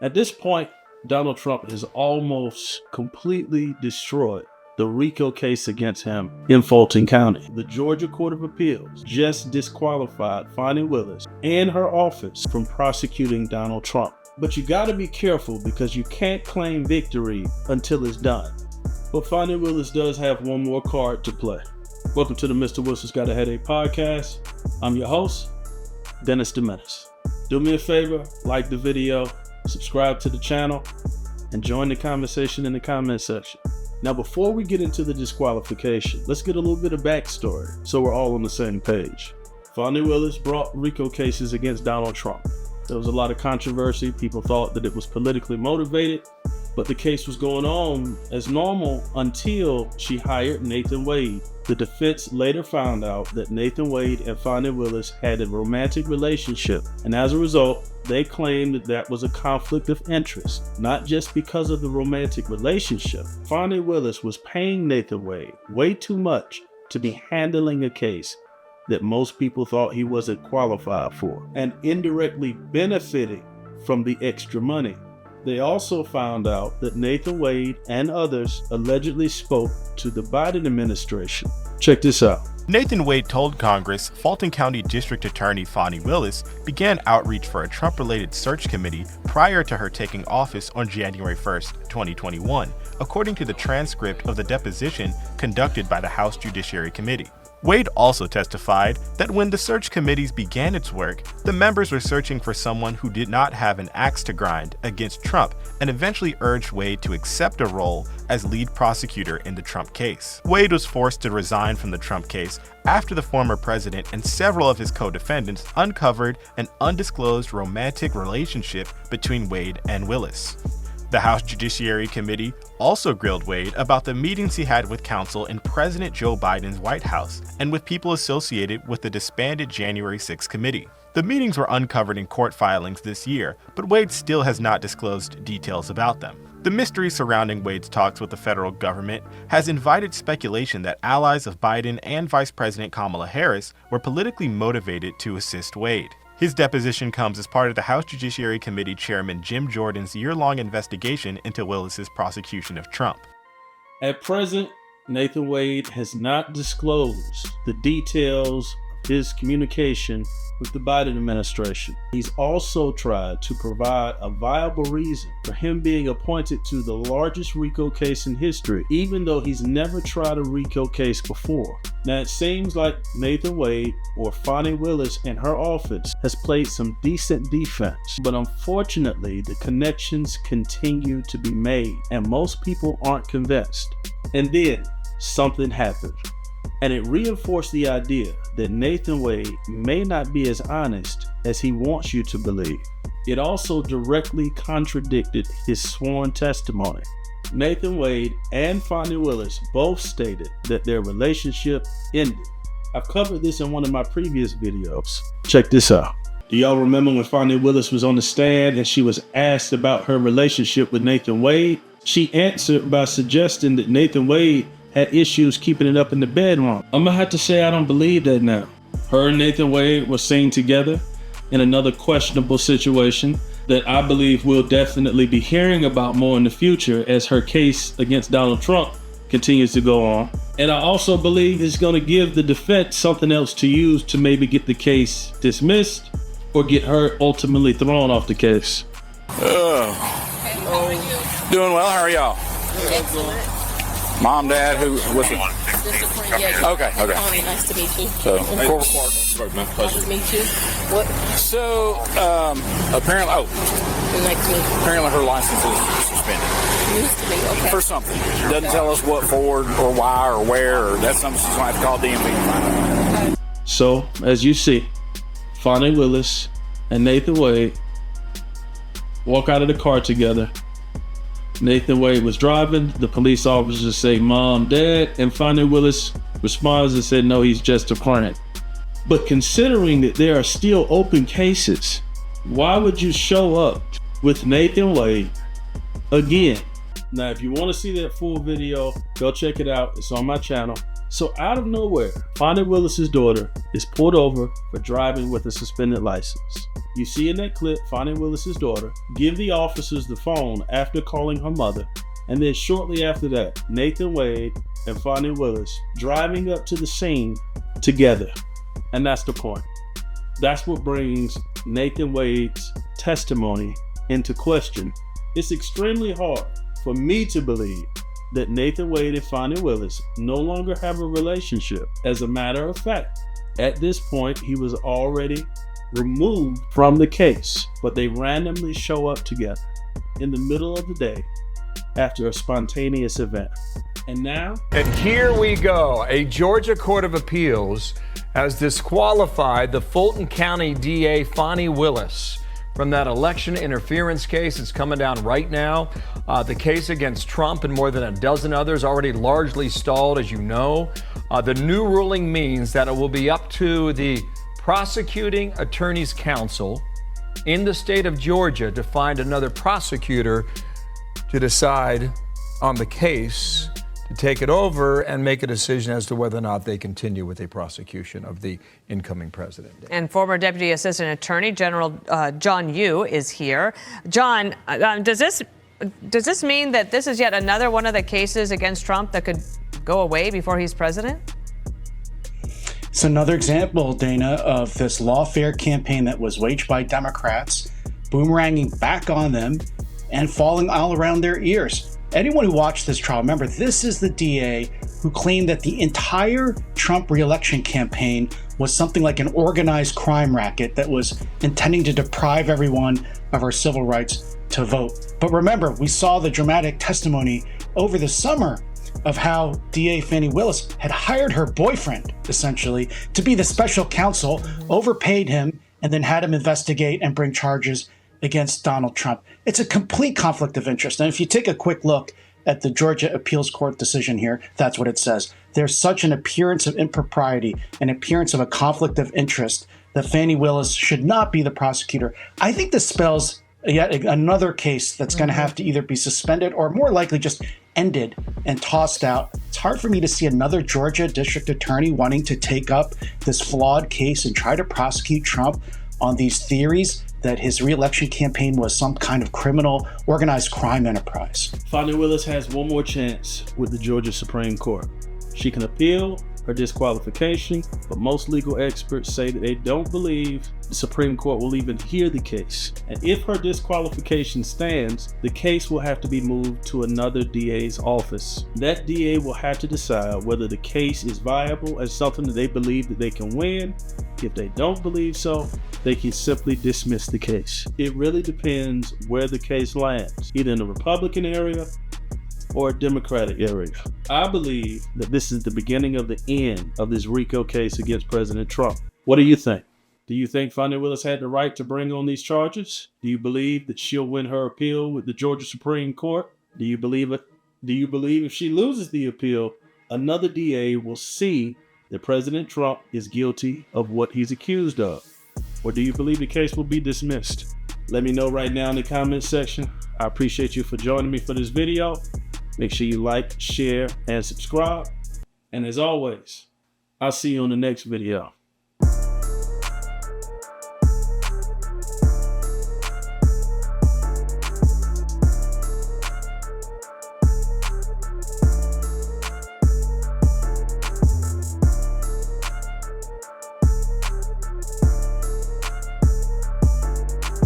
At this point, Donald Trump has almost completely destroyed the RICO case against him in Fulton County. The Georgia Court of Appeals just disqualified Fani Willis and her office from prosecuting Donald Trump. But you gotta be careful because you can't claim victory until it's done. But Fani Willis does have one more card to play. Welcome to the Mr. Wilson's Got a Headache podcast. I'm your host, Dennis the Menace. Do me a favor, like the video, subscribe to the channel, and join the conversation in the comment section. Now, before we get into the disqualification, let's get a little bit of backstory so we're all on the same page. Fani Willis brought RICO cases against Donald Trump. There was a lot of controversy. People thought that it was politically motivated, but the case was going on as normal until she hired Nathan Wade. The defense later found out that Nathan Wade and Fani Willis had a romantic relationship, and as a result, they claimed that that was a conflict of interest, not just because of the romantic relationship. Fani Willis was paying Nathan Wade way too much to be handling a case that most people thought he wasn't qualified for, and indirectly benefiting from the extra money. They also found out that Nathan Wade and others allegedly spoke to the Biden administration. Check this out. Nathan Wade told Congress Fulton County District Attorney Fani Willis began outreach for a Trump-related search committee prior to her taking office on January 1st, 2021, according to the transcript of the deposition conducted by the House Judiciary Committee. Wade also testified that when the search committees began its work, the members were searching for someone who did not have an axe to grind against Trump and eventually urged Wade to accept a role as lead prosecutor in the Trump case. Wade was forced to resign from the Trump case after the former president and several of his co-defendants uncovered an undisclosed romantic relationship between Wade and Willis. The House Judiciary Committee also grilled Wade about the meetings he had with counsel in President Joe Biden's White House and with people associated with the disbanded January 6 committee. The meetings were uncovered in court filings this year, but Wade still has not disclosed details about them. The mystery surrounding Wade's talks with the federal government has invited speculation that allies of Biden and Vice President Kamala Harris were politically motivated to assist Wade. His deposition comes as part of the House Judiciary Committee Chairman Jim Jordan's year-long investigation into Willis's prosecution of Trump. At present, Nathan Wade has not disclosed the details of his communication with the Biden administration. He's also tried to provide a viable reason for him being appointed to the largest RICO case in history, even though he's never tried a RICO case before. Now, it seems like Nathan Wade or Fani Willis and her office has played some decent defense, but unfortunately, the connections continue to be made, and most people aren't convinced. And then something happened, and it reinforced the idea that Nathan Wade may not be as honest as he wants you to believe. It also directly contradicted his sworn testimony. Nathan Wade and Fani Willis both stated that their relationship ended. I've covered this in one of my previous videos. Check this out. Do y'all remember when Fani Willis was on the stand and she was asked about her relationship with Nathan Wade? She answered by suggesting that Nathan Wade had issues keeping it up in the bedroom. I'm gonna have to say I don't believe that now. Her and Nathan Wade were seen together in another questionable situation that I believe we'll definitely be hearing about more in the future as her case against Donald Trump continues to go on. And I also believe it's gonna give the defense something else to use to maybe get the case dismissed or get her ultimately thrown off the case. Doing well, how are y'all? Excellent. Mom, Dad, who with you? Okay. Nice to meet you. So, Nice to meet you. What? So, apparently, Nice to meet you. apparently her license is suspended Nice to meet you. Okay. for something. Doesn't tell us what for or why or where, or that's something she's going to have to call DMV and find out. So, as you see, Fani Willis and Nathan Wade walk out of the car together. Nathan Wade was driving. The police officers say, "Mom, Dad," and Fani Willis responds and said, "No, he's just a friend." But considering that there are still open cases, why would you show up with Nathan Wade again? Now, if you want to see that full video, go check it out. It's on my channel. So out of nowhere, Fani Willis's daughter is pulled over for driving with a suspended license. You see in that clip Fani Willis's daughter give the officers the phone after calling her mother, and then shortly after that, Nathan Wade and Fani Willis driving up to the scene together. And that's the point. That's what brings Nathan Wade's testimony into question. It's extremely hard for me to believe that Nathan Wade and Fani Willis no longer have a relationship. As a matter of fact, at this point, he was already removed from the case, but they randomly show up together in the middle of the day after a spontaneous event. And now? And here we go. A Georgia Court of Appeals has disqualified the Fulton County DA Fani Willis from that election interference case. It's coming down right now. The case against Trump and more than a dozen others already largely stalled, as you know. The new ruling means that it will be up to the prosecuting attorney's council in the state of Georgia to find another prosecutor to decide on the case, to take it over and make a decision as to whether or not they continue with a prosecution of the incoming president. And former Deputy Assistant Attorney General John Yoo is here. John, does this mean that this is yet another one of the cases against Trump that could go away before he's president? It's another example, Dana, of this lawfare campaign that was waged by Democrats, boomeranging back on them and falling all around their ears. Anyone who watched this trial, remember, this is the DA who claimed that the entire Trump re-election campaign was something like an organized crime racket that was intending to deprive everyone of our civil rights to vote. But remember, we saw the dramatic testimony over the summer of how DA Fani Willis had hired her boyfriend, essentially, to be the special counsel, overpaid him, and then had him investigate and bring charges against Donald Trump. It's a complete conflict of interest. And if you take a quick look at the Georgia Appeals Court decision here, that's what it says. There's such an appearance of impropriety, an appearance of a conflict of interest, that Fani Willis should not be the prosecutor. I think this spells yet another case that's going to have to either be suspended or more likely just ended and tossed out. It's hard for me to see another Georgia district attorney wanting to take up this flawed case and try to prosecute Trump on these theories that his re-election campaign was some kind of criminal organized crime enterprise. Fani Willis has one more chance with the Georgia Supreme Court. She can appeal her disqualification, but most legal experts say that they don't believe the Supreme Court will even hear the case. And if her disqualification stands, the case will have to be moved to another DA's office. That DA will have to decide whether the case is viable as something that they believe that they can win. If they don't believe so, they can simply dismiss the case. It really depends where the case lands, either in the Republican area or a Democratic area. I believe that this is the beginning of the end of this RICO case against President Trump. What do you think? Do you think Fani Willis had the right to bring on these charges? Do you believe that she'll win her appeal with the Georgia Supreme Court? Do you believe it? Do you believe if she loses the appeal, another DA will see that President Trump is guilty of what he's accused of? Or do you believe the case will be dismissed? Let me know right now in the comment section. I appreciate you for joining me for this video. Make sure you like, share, and subscribe. And as always, I'll see you on the next video.